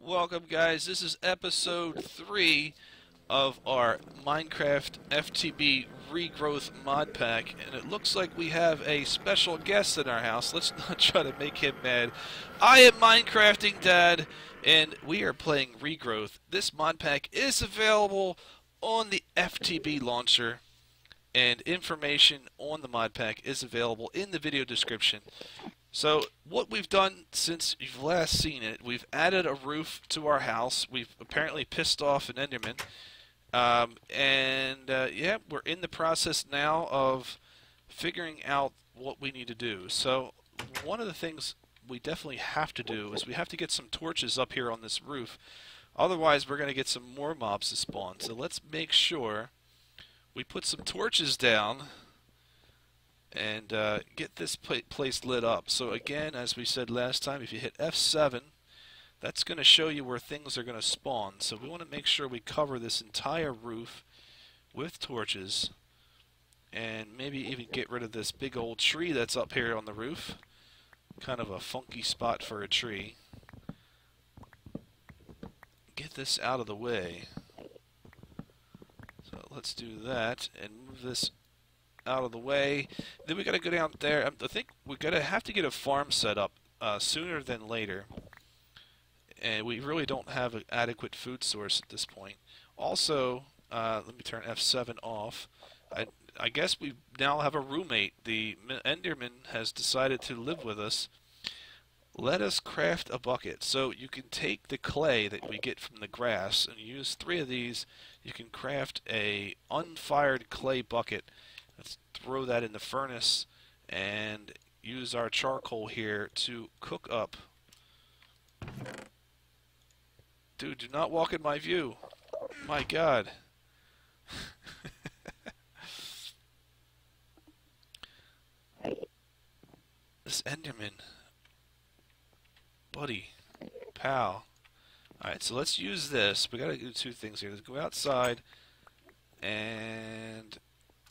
Welcome, guys. This is episode 3 of our Minecraft FTB Regrowth mod pack, and it looks like we have a special guest in our house. Let's not try to make him mad. I am MinecraftingDAD, and we are playing Regrowth. This mod pack is available on the FTB Launcher, and information on the mod pack is available in the video description. So what we've done since you've last seen it, we've added a roof to our house. We've apparently pissed off an Enderman. Yeah, we're in the process now of figuring out what we need to do. So one of the things we definitely have to do is we have to get some torches up here on this roof. Otherwise, we're going to get some more mobs to spawn. So let's make sure we put some torches down and get this place lit up. So again, as we said last time, if you hit F7, that's going to show you where things are going to spawn. So we want to make sure we cover this entire roof with torches, and maybe even get rid of this big old tree that's up here on the roof. Kind of a funky spot for a tree. Get this out of the way. So let's do that and move this out of the way. Then we got to go down there. I think we're gonna have to get a farm set up sooner than later, and we really don't have an adequate food source at this point. Also, let me turn F7 off. I guess we now have a roommate. The Enderman has decided to live with us. Let us craft a bucket. So you can take the clay that we get from the grass and use 3 of these. You can craft a unfired clay bucket. Let's throw that in the furnace and use our charcoal here to cook up. Dude, do not walk in my view. My God. This Enderman. Buddy. Pal. Alright, so let's use this. We gotta do 2 things here. Let's go outside and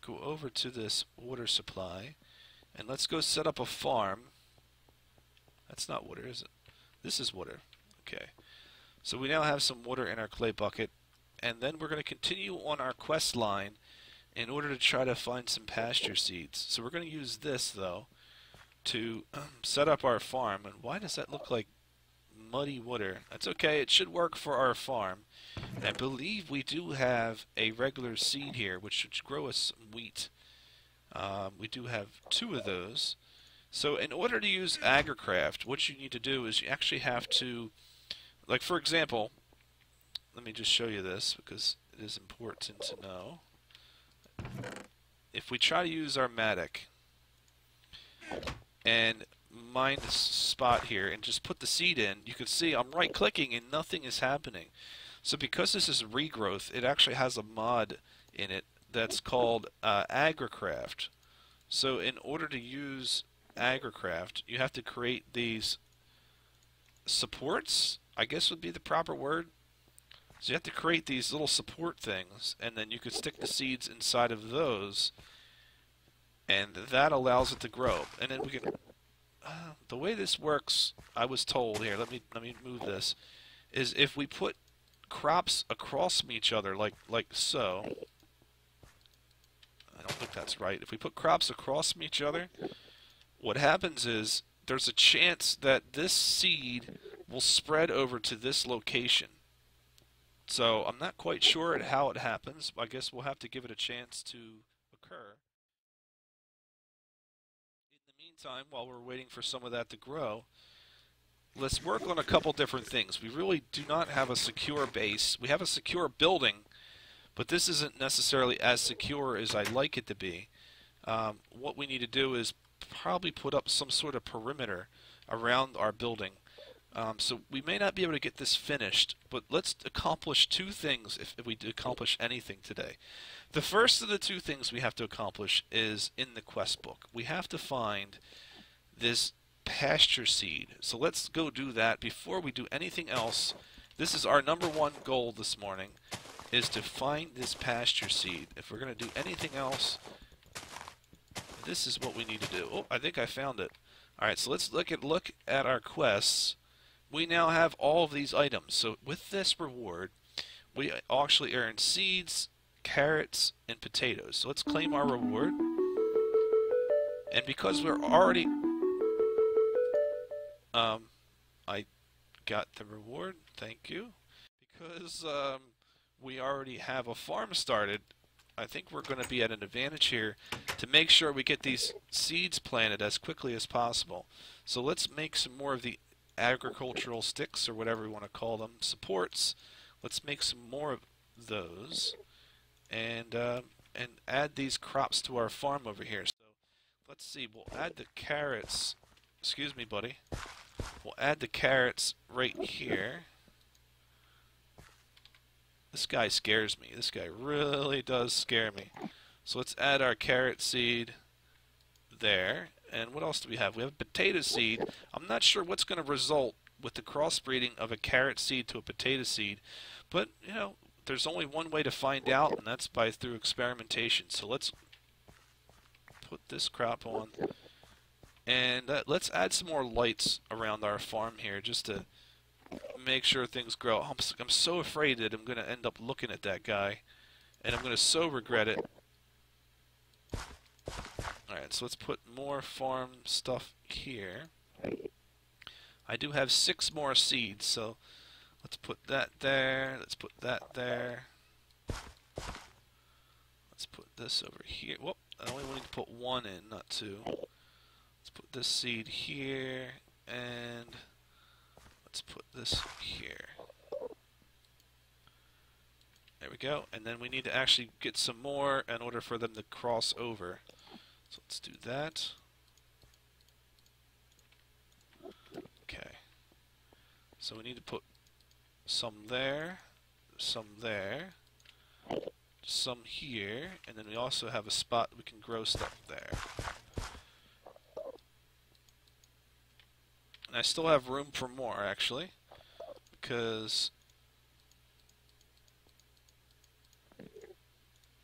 go over to this water supply, and let's go set up a farm. That's not water, is it? This is water. Okay. So we now have some water in our clay bucket, and then we're going to continue on our quest line in order to try to find some pasture seeds. So we're going to use this, though, to set up our farm. And why does that look like muddy water? That's okay. It should work for our farm. And I believe we do have a regular seed here, which should grow us some wheat. We do have 2 of those. So in order to use AgriCraft, what you need to do is you actually have to, like for example, let me just show you this because it is important to know. If we try to use our mattock and mine this spot here and just put the seed in, you can see I'm right clicking and nothing is happening. So because this is Regrowth, it actually has a mod in it that's called AgriCraft. So in order to use AgriCraft, you have to create these supports, I guess would be the proper word. So you have to create these little support things, and then you could stick the seeds inside of those, and that allows it to grow. And then we can, the way this works, I was told here. Let me move this. Is if we put crops across from each other, like so. I don't think that's right. If we put crops across from each other, what happens is there's a chance that this seed will spread over to this location. So I'm not quite sure at how it happens. I guess we'll have to give it a chance to occur. In the meantime, while we're waiting for some of that to grow, let's work on a couple different things. We really do not have a secure base. We have a secure building, but this isn't necessarily as secure as I'd like it to be. What we need to do is probably put up some sort of perimeter around our building. So we may not be able to get this finished, but let's accomplish 2 things if we accomplish anything today. The first of the 2 things we have to accomplish is in the quest book. We have to find this pasture seed. So let's go do that before we do anything else. This is our #1 goal this morning, is to find this pasture seed. If we're going to do anything else, this is what we need to do. Oh, I think I found it. Alright, so let's look at our quests we now have all of these items. So with this reward, we actually earn seeds, carrots, and potatoes. So let's claim our reward. And because we're already... I got the reward, thank you. Because we already have a farm started, I think we're going to be at an advantage here to make sure we get these seeds planted as quickly as possible. So let's make some more of the agricultural sticks, or whatever we want to call them, supports. Let's make some more of those, and add these crops to our farm over here. So let's see, we'll add the carrots. Excuse me, buddy. We'll add the carrots right here. This guy scares me. This guy really does scare me. So let's add our carrot seed there. And what else do we have? We have a potato seed. I'm not sure what's going to result with the crossbreeding of a carrot seed to a potato seed. But, you know, there's only one way to find out, and that's through experimentation. So let's put this crop on. And let's add some more lights around our farm here just to make sure things grow. I'm so afraid that I'm going to end up looking at that guy, and I'm going to so regret it. Alright, so let's put more farm stuff here. I do have 6 more seeds, so let's put that there. Let's put that there. Let's put this over here. Whoop, I only need to put 1 in, not 2. Let's put this seed here, and let's put this here. There we go. And then we need to actually get some more in order for them to cross over. So let's do that. Okay. So we need to put some there, some there, some here, and then we also have a spot we can grow stuff there. And I still have room for more, actually, because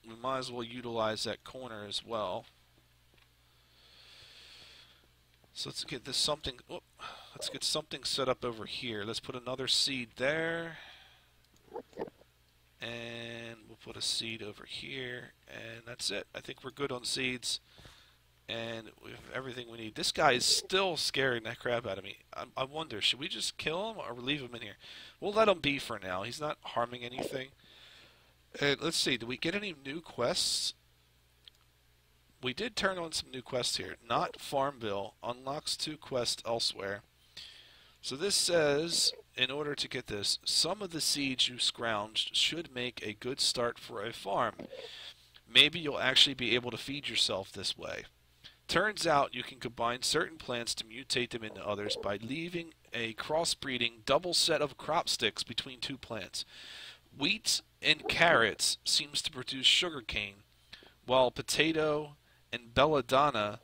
we might as well utilize that corner as well. So let's get this something. Oh, let's get something set up over here. Let's put another seed there, and we'll put a seed over here, and that's it. I think we're good on seeds, and we have everything we need. This guy is still scaring the crap out of me. I wonder, should we just kill him or leave him in here? We'll let him be for now. He's not harming anything. And let's see, do we get any new quests? We did turn on some new quests here. Not Farmville unlocks 2 quests elsewhere. So this says, in order to get this, some of the seeds you scrounged should make a good start for a farm. Maybe you'll actually be able to feed yourself this way. Turns out you can combine certain plants to mutate them into others by leaving a crossbreeding double set of crop sticks between 2 plants. Wheat and carrots seems to produce sugarcane, while potato and belladonna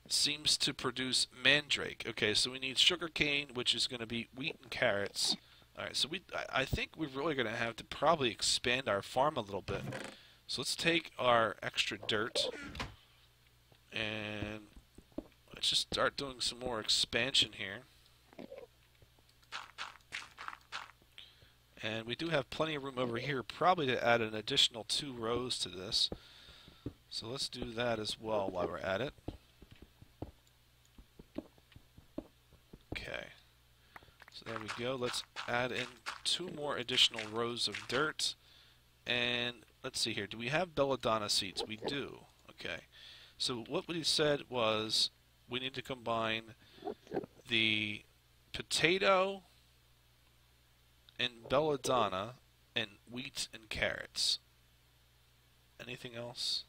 seems to produce mandrake. Okay, so we need sugarcane, which is going to be wheat and carrots. Alright, so I think we're really going to have to probably expand our farm a little bit. So let's take our extra dirt and let's just start doing some more expansion here. And we do have plenty of room over here, probably to add an additional 2 rows to this. So let's do that as well while we're at it. Okay. So there we go. Let's add in 2 more additional rows of dirt. And let's see here. Do we have belladonna seeds? We do. Okay. So what we said was we need to combine the potato and belladonna and wheat and carrots. Anything else?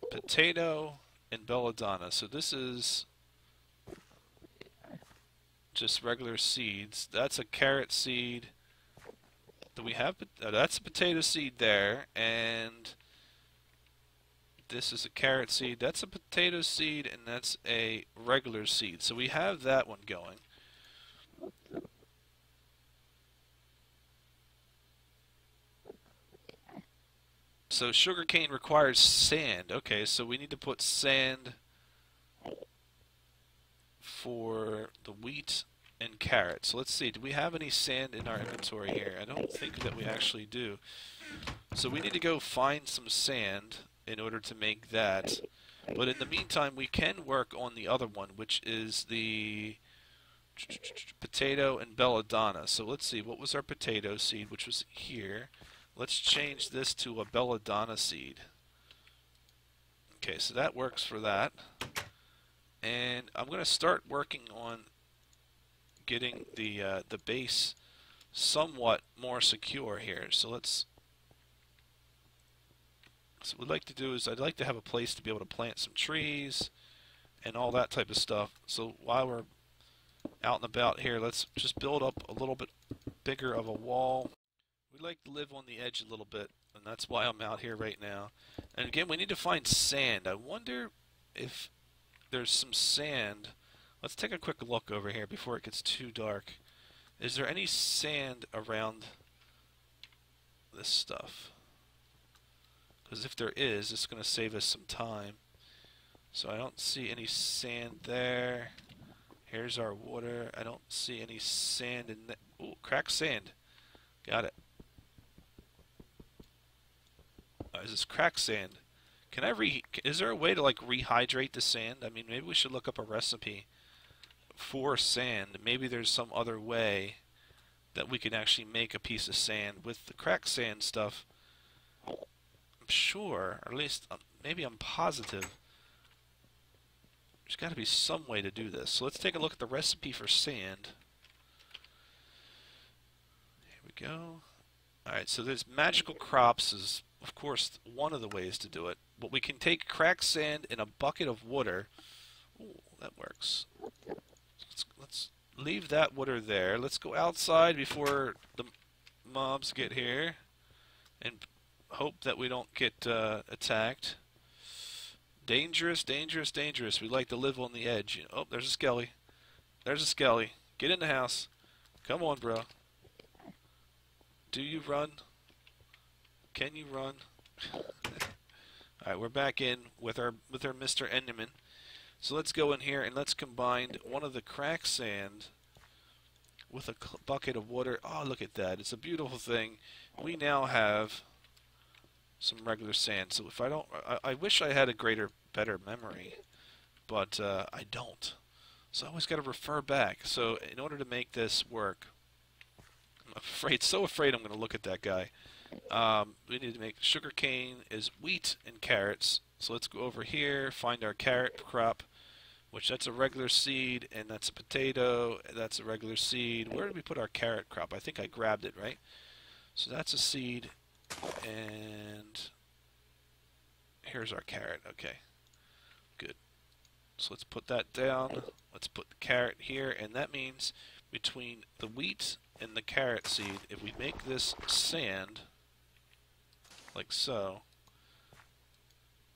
Potato and belladonna. So this is just regular seeds. That's a carrot seed. Do we have? That's a potato seed there, and this is a carrot seed. That's a potato seed, and that's a regular seed. So we have that one going. So sugarcane requires sand. Okay, so we need to put sand for the wheat and carrots. So let's see, do we have any sand in our inventory here? I don't think that we actually do. So we need to go find some sand in order to make that. But in the meantime, we can work on the other one, which is the potato and belladonna. So let's see, what was our potato seed, which was here? Let's change this to a belladonna seed. Okay, so that works for that. And I'm going to start working on getting the base somewhat more secure here. So what we'd like to do is I'd like to have a place to be able to plant some trees and all that type of stuff. So while we're out and about here, let's just build up a little bit bigger of a wall. We like to live on the edge a little bit, and that's why I'm out here right now. And again, we need to find sand. I wonder if there's some sand. Let's take a quick look over here before it gets too dark. Is there any sand around this stuff? Because if there is, it's going to save us some time. So I don't see any sand there. Here's our water. I don't see any sand in that. Ooh, cracked sand. Got it. Is this cracked sand? Can I is there a way to like rehydrate the sand? I mean, maybe we should look up a recipe for sand. Maybe there's some other way that we can actually make a piece of sand with the cracked sand stuff. I'm sure, or at least maybe I'm positive. There's got to be some way to do this. So let's take a look at the recipe for sand. Here we go. Alright, so there's magical crops is, of course, one of the ways to do it. But we can take cracked sand in a bucket of water. Ooh, that works. Let's leave that water there. Let's go outside before the mobs get here and hope that we don't get attacked. Dangerous, dangerous, dangerous. We like to live on the edge. Oh, there's a skelly. There's a skelly. Get in the house. Come on, bro. Do you run? Can you run? Alright, we're back in with our Mr. Enderman. So let's go in here and let's combine one of the cracked sand with a bucket of water. Oh, look at that. It's a beautiful thing. We now have some regular sand. So if I don't, I wish I had a better memory, but I don't. So I always got to refer back. So in order to make this work, I'm so afraid I'm going to look at that guy. We need to make sugar cane is wheat and carrots. So let's go over here, find our carrot crop, which that's a regular seed, and that's a potato, that's a regular seed. Where did we put our carrot crop? I think I grabbed it, right? So that's a seed, and here's our carrot. Okay, good. So let's put that down. Let's put the carrot here, and that means between the wheat and the carrot seed, if we make this sand, like so,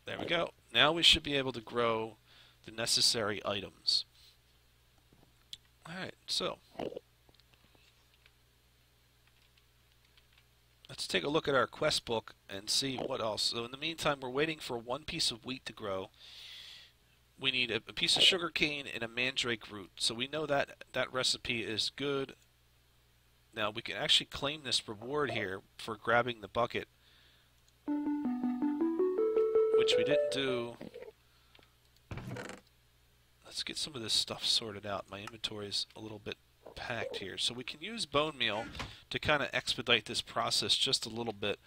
there we go. Now we should be able to grow the necessary items. Alright, so let's take a look at our quest book and see what else. So in the meantime, we're waiting for one piece of wheat to grow. We need a piece of sugar cane and a mandrake root. So we know that that recipe is good. Now we can actually claim this reward here for grabbing the bucket, which we didn't do. Let's get some of this stuff sorted out. My inventory is a little bit packed here. So we can use bone meal to kind of expedite this process just a little bit.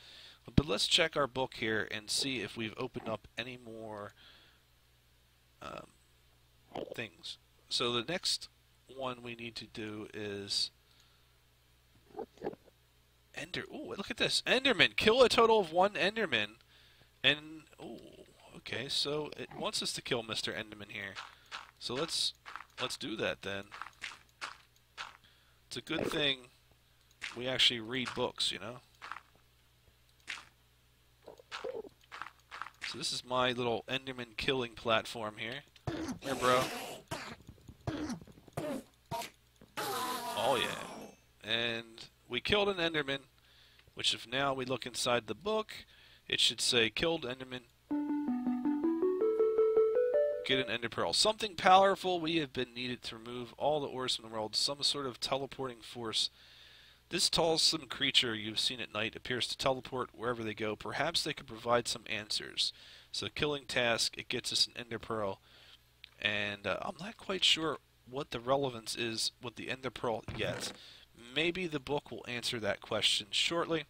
But let's check our book here and see if we've opened up any more things. So the next one we need to do is Ooh, look at this. Enderman. Kill a total of 1 Enderman. And, ooh, okay, so it wants us to kill Mr. Enderman here. So let's do that then. It's a good thing we actually read books, you know? So this is my little Enderman killing platform here. Here, bro. Oh, yeah. And we killed an Enderman, which if now we look inside the book, it should say killed Enderman. Get an ender pearl. Something powerful. We have been needed to remove all the ores from the world. Some sort of teleporting force. This toilsome creature you've seen at night appears to teleport wherever they go. Perhaps they could provide some answers. So killing task, it gets us an ender pearl. And I'm not quite sure what the relevance is with the ender pearl yet. Maybe the book will answer that question shortly.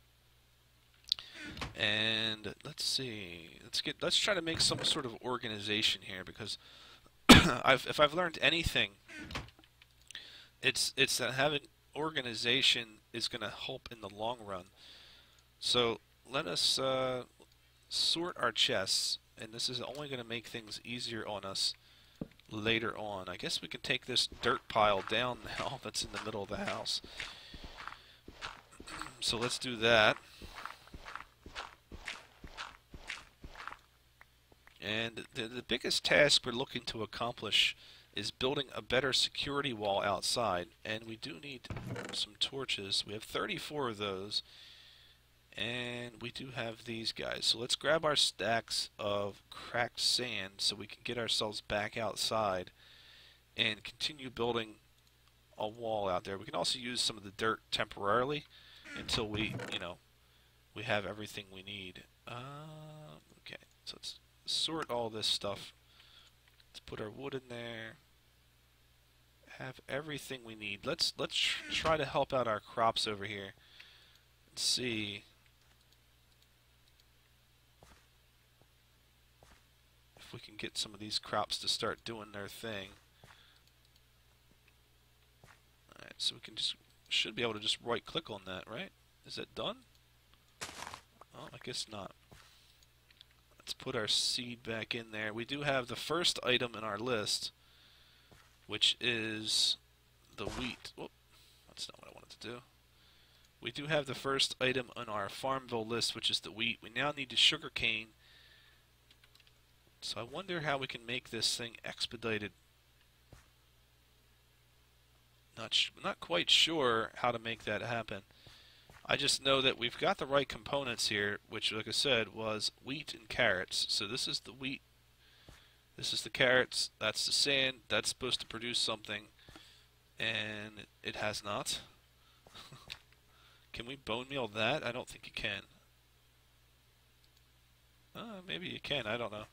And let's see. Let's try to make some sort of organization here, because if I've learned anything, it's that having organization is going to help in the long run. So let us sort our chests, and this is only going to make things easier on us later on. I guess we can take this dirt pile down now that's in the middle of the house. So let's do that. And the biggest task we're looking to accomplish is building a better security wall outside. And we do need some torches. We have 34 of those. And we do have these guys. So let's grab our stacks of cracked sand so we can get ourselves back outside and continue building a wall out there. We can also use some of the dirt temporarily until we have everything we need. Okay, so let's sort all this stuff. Let's put our wood in there. Have everything we need. Let's try to help out our crops over here. Let's see if we can get some of these crops to start doing their thing. Alright, so we can should be able to just right click on that, right? Is that done? Oh, I guess not. Let's put our seed back in there. We do have the first item in our list, which is the wheat. Whoop, that's not what I wanted to do. We do have the first item on our Farmville list, which is the wheat. We now need the sugar cane. So I wonder how we can make this thing expedited. Not quite sure how to make that happen. I just know that we've got the right components here, which, like I said, was wheat and carrots. So this is the wheat, this is the carrots, that's the sand, that's supposed to produce something, and it has not. Can we bone meal that? I don't think you can. Maybe you can, I don't know.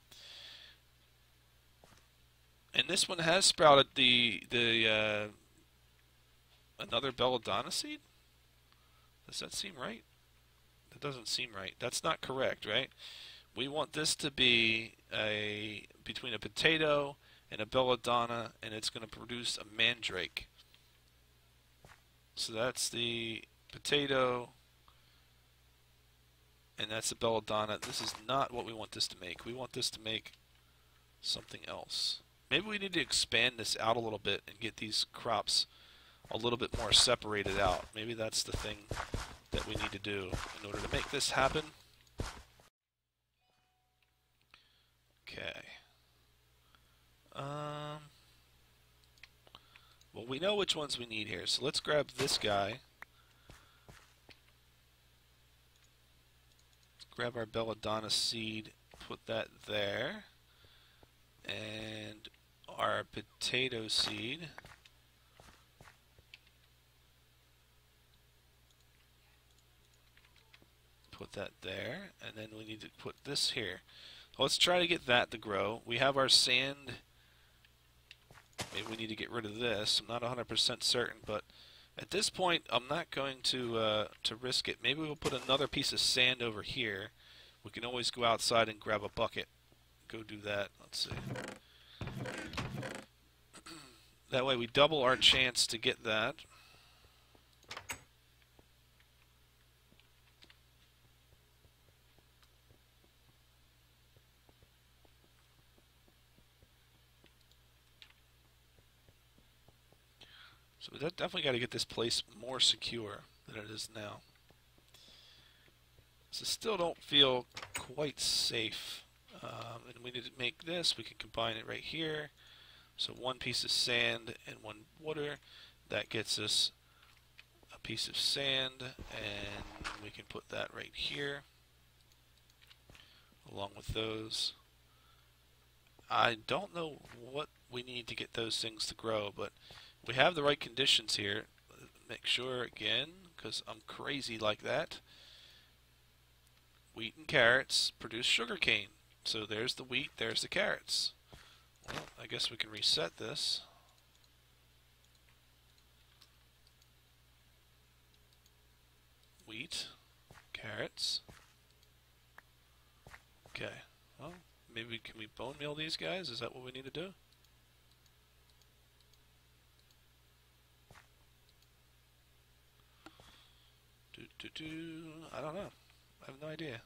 And this one has sprouted another belladonna seed? Does that seem right? That doesn't seem right. That's not correct, right? We want this to be between a potato and a belladonna, and it's going to produce a mandrake. So that's the potato, and that's the belladonna. This is not what we want this to make. We want this to make something else. Maybe we need to expand this out a little bit and get these crops a little bit more separated out. Maybe that's the thing that we need to do in order to make this happen. Okay. Well, we know which ones we need here, so let's grab this guy. Let's grab our belladonna seed, put that there, and our potato seed. Put that there, and then we need to put this here. Let's try to get that to grow. We have our sand. Maybe we need to get rid of this. I'm not 100% certain, but at this point, I'm not going to risk it. Maybe we'll put another piece of sand over here. We can always go outside and grab a bucket. Go do that. Let's see. That way we double our chance to get that. So we definitely got to get this place more secure than it is now. So still don't feel quite safe. And we need to make this. We can combine it right here. So one piece of sand and one water. That gets us a piece of sand, and we can put that right here along with those. I don't know what we need to get those things to grow, but we have the right conditions here. Make sure again, because I'm crazy like that. Wheat and carrots produce sugarcane. So there's the wheat, there's the carrots. Well, I guess we can reset this. Wheat, carrots. Okay, well, maybe can we bone meal these guys? Is that what we need to do? I don't know. I have no idea.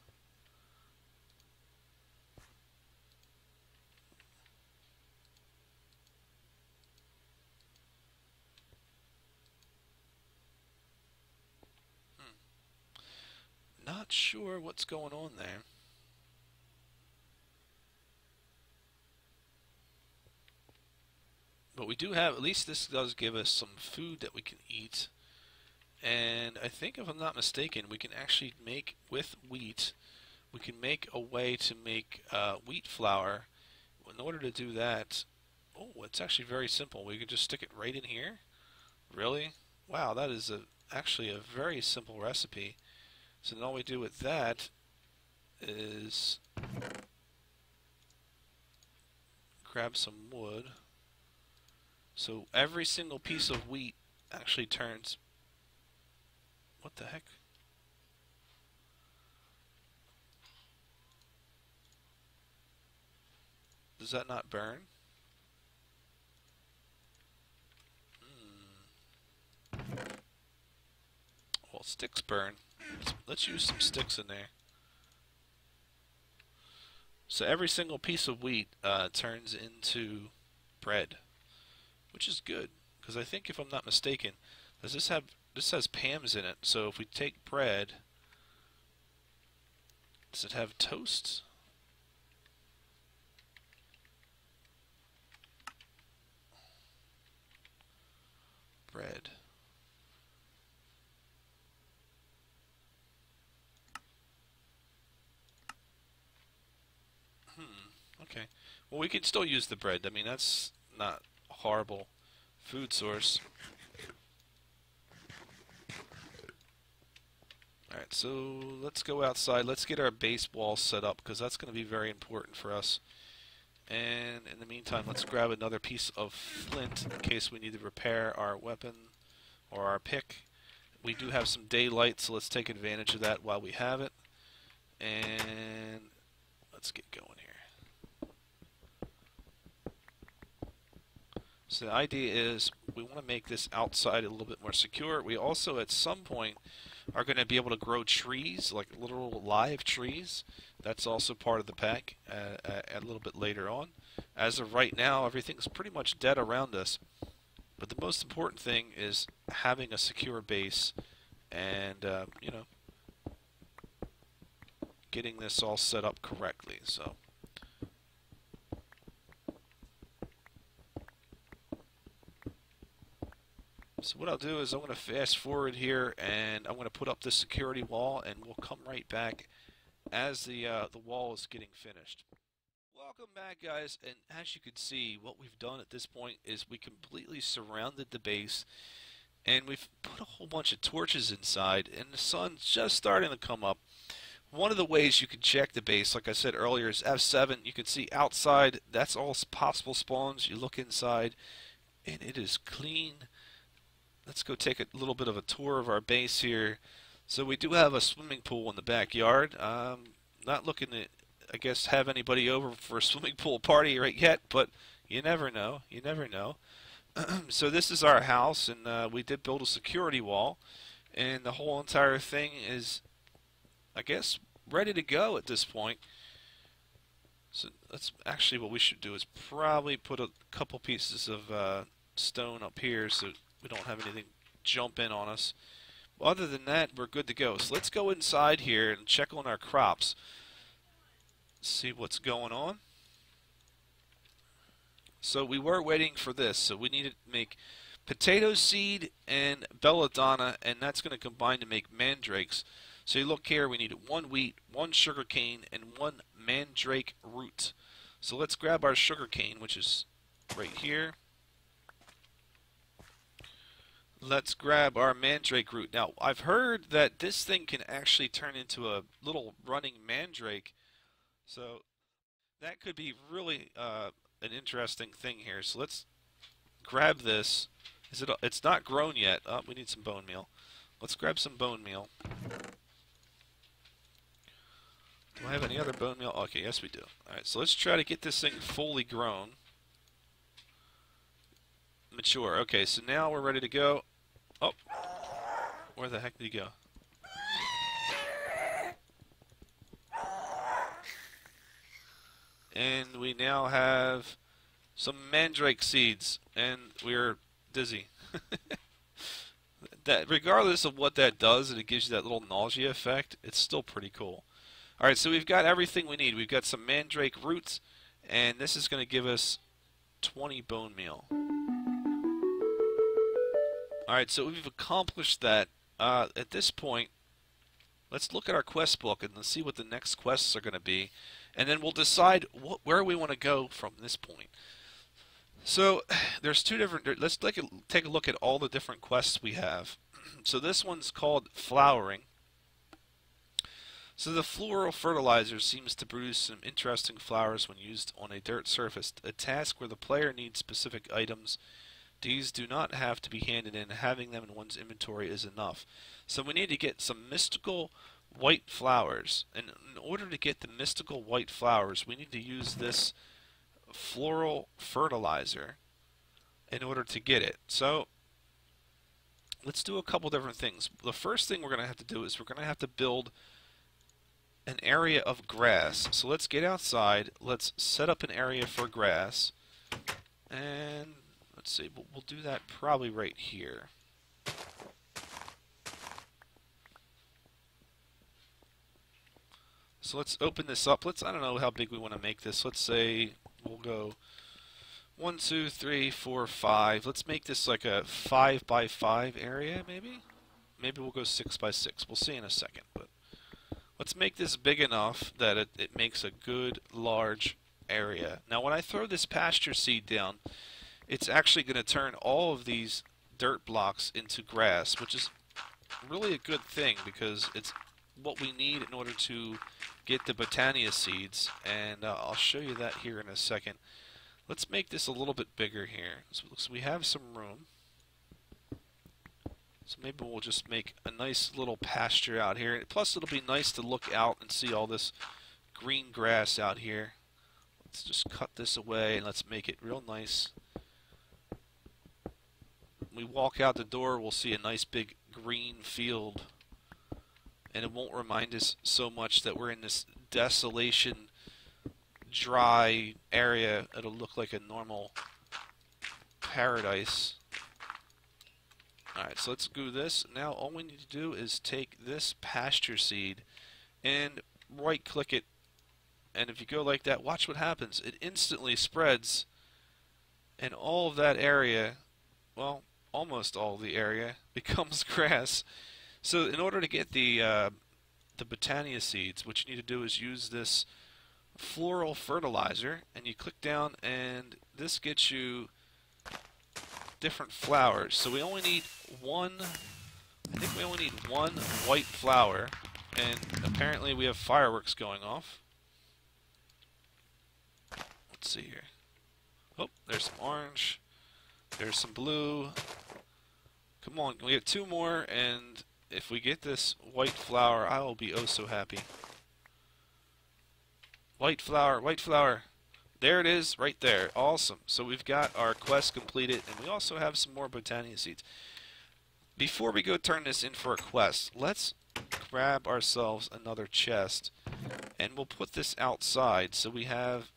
Not sure what's going on there. But we do have, at least this does give us some food that we can eat. And I think if I'm not mistaken, we can actually make, with wheat, we can make a way to make wheat flour. In order to do that, oh, it's actually very simple. We can just stick it right in here. Really? Wow, that is actually a very simple recipe. So then all we do with that is grab some wood. So every single piece of wheat actually turns... What the heck? Does that not burn? Well, sticks burn. Let's use some sticks in there. So every single piece of wheat turns into bread, which is good, because I think, if I'm not mistaken, does this have... This has Pam's in it, so if we take bread, does it have toast? Bread. Okay. Well, we can still use the bread. I mean, that's not a horrible food source. Alright, so let's go outside. Let's get our base wall set up, because that's going to be very important for us. And in the meantime, let's grab another piece of flint in case we need to repair our weapon or our pick. We do have some daylight, so let's take advantage of that while we have it. And let's get going here. So the idea is we want to make this outside a little bit more secure. We also, at some point, are going to be able to grow trees, like literal live trees. That's also part of the pack a little bit later on. As of right now, everything's pretty much dead around us. But the most important thing is having a secure base and, you know, getting this all set up correctly. So what I'll do is I'm going to fast forward here, and I'm going to put up this security wall, and we'll come right back as the wall is getting finished. Welcome back, guys, and as you can see, what we've done at this point is we completely surrounded the base, and we've put a whole bunch of torches inside, and the sun's just starting to come up. One of the ways you can check the base, like I said earlier, is F7. You can see outside, that's all possible spawns. You look inside, and it is clean. Let's go take a little bit of a tour of our base here. So we do have a swimming pool in the backyard. Not looking to, I guess, have anybody over for a swimming pool party right yet, but you never know. You never know. So this is our house, and we did build a security wall, and the whole entire thing is, I guess, ready to go at this point. So that's actually what we should do, is probably put a couple pieces of stone up here so we don't have anything jump in on us. Other than that, we're good to go. So let's go inside here and check on our crops. See what's going on. So we were waiting for this. So we needed to make potato seed and belladonna, and that's going to combine to make mandrakes. So you look here, we need 1 wheat, 1 sugarcane, and 1 mandrake root. So let's grab our sugarcane, which is right here. Let's grab our mandrake root. Now, I've heard that this thing can actually turn into a little running mandrake. So that could be really an interesting thing here. So let's grab this. It's not grown yet. Oh, we need some bone meal. Let's grab some bone meal. Do I have any other bone meal? Okay, yes we do. Alright, so let's try to get this thing fully grown. Mature. Okay, so now we're ready to go. Oh, where the heck did he go? And we now have some mandrake seeds, and we're dizzy. That, regardless of what that does, and it gives you that little nausea effect, it's still pretty cool. Alright, so we've got everything we need. We've got some mandrake roots, and this is going to give us 20 bone meal. Alright, so we've accomplished that. At this point, let's look at our quest book and let's see what the next quests are going to be. And then we'll decide where we want to go from this point. So, there's two different... Let's take a look at all the different quests we have. So this one's called Flowering. So the floral fertilizer seems to produce some interesting flowers when used on a dirt surface. A task where the player needs specific items. These do not have to be handed in. Having them in one's inventory is enough. So we need to get some mystical white flowers. And in order to get the mystical white flowers, we need to use this floral fertilizer in order to get it. So let's do a couple different things. The first thing we're going to have to do is we're going to have to build an area of grass. So let's get outside. Let's set up an area for grass. And let's see, we'll do that probably right here. So let's open this up. I don't know how big we want to make this. Let's say we'll go 1, 2, 3, 4, 5. Let's make this like a 5 by 5 area, maybe? Maybe we'll go 6 by 6. We'll see in a second. But let's make this big enough that it makes a good, large area. Now, when I throw this pasture seed down, it's actually going to turn all of these dirt blocks into grass, which is really a good thing because it's what we need in order to get the Botania seeds, and I'll show you that here in a second. Let's make this a little bit bigger here. So we have some room. So maybe we'll just make a nice little pasture out here. Plus it'll be nice to look out and see all this green grass out here. Let's just cut this away and let's make it real nice. When we walk out the door, we'll see a nice big green field. And it won't remind us so much that we're in this desolation, dry area. It'll look like a normal paradise. Alright, so let's do this. Now all we need to do is take this pasture seed and right click it. And if you go like that, watch what happens. It instantly spreads, and all of that area, well, almost all of the area, becomes grass. So in order to get the Botania seeds, what you need to do is use this floral fertilizer, and you click down, and this gets you different flowers. So we only need one. I think we only need one white flower, and apparently we have fireworks going off. Let's see here. Oh, there's some orange. There's some blue. Come on, we have 2 more, and if we get this white flower, I will be oh so happy. White flower, white flower. There it is, right there. Awesome. So we've got our quest completed, and we also have some more Botania seeds. Before we go turn this in for a quest, let's grab ourselves another chest, and we'll put this outside so we have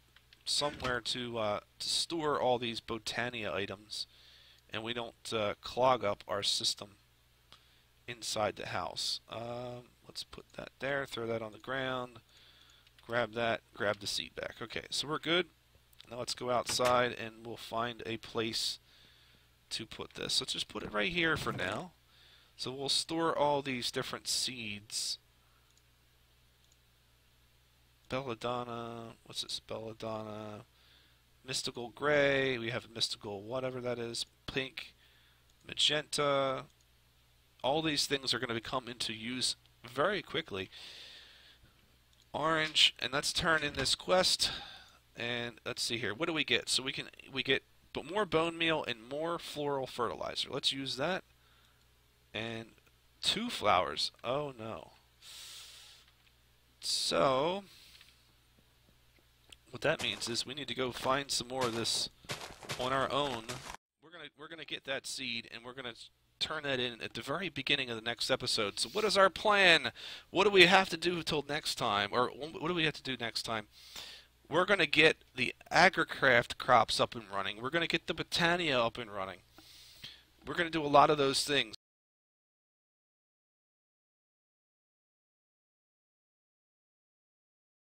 somewhere to store all these Botania items, and we don't clog up our system inside the house. Let's put that there, throw that on the ground, grab that, grab the seed back. Okay, so we're good. Now let's go outside and we'll find a place to put this. Let's just put it right here for now. So we'll store all these different seeds belladonna. What's this? Belladonna. Mystical gray. We have mystical whatever that is. Pink. Magenta. All these things are going to come into use very quickly. Orange. And let's turn in this quest. And let's see here. What do we get? So we get more bone meal and more floral fertilizer. Let's use that. And 2 flowers. Oh no. So what that means is we need to go find some more of this on our own. We're gonna get that seed and we're gonna turn that in at the very beginning of the next episode. So what is our plan? What do we have to do till next time? Or what do we have to do next time? We're going to get the AgriCraft crops up and running. We're going to get the Botania up and running. We're going to do a lot of those things.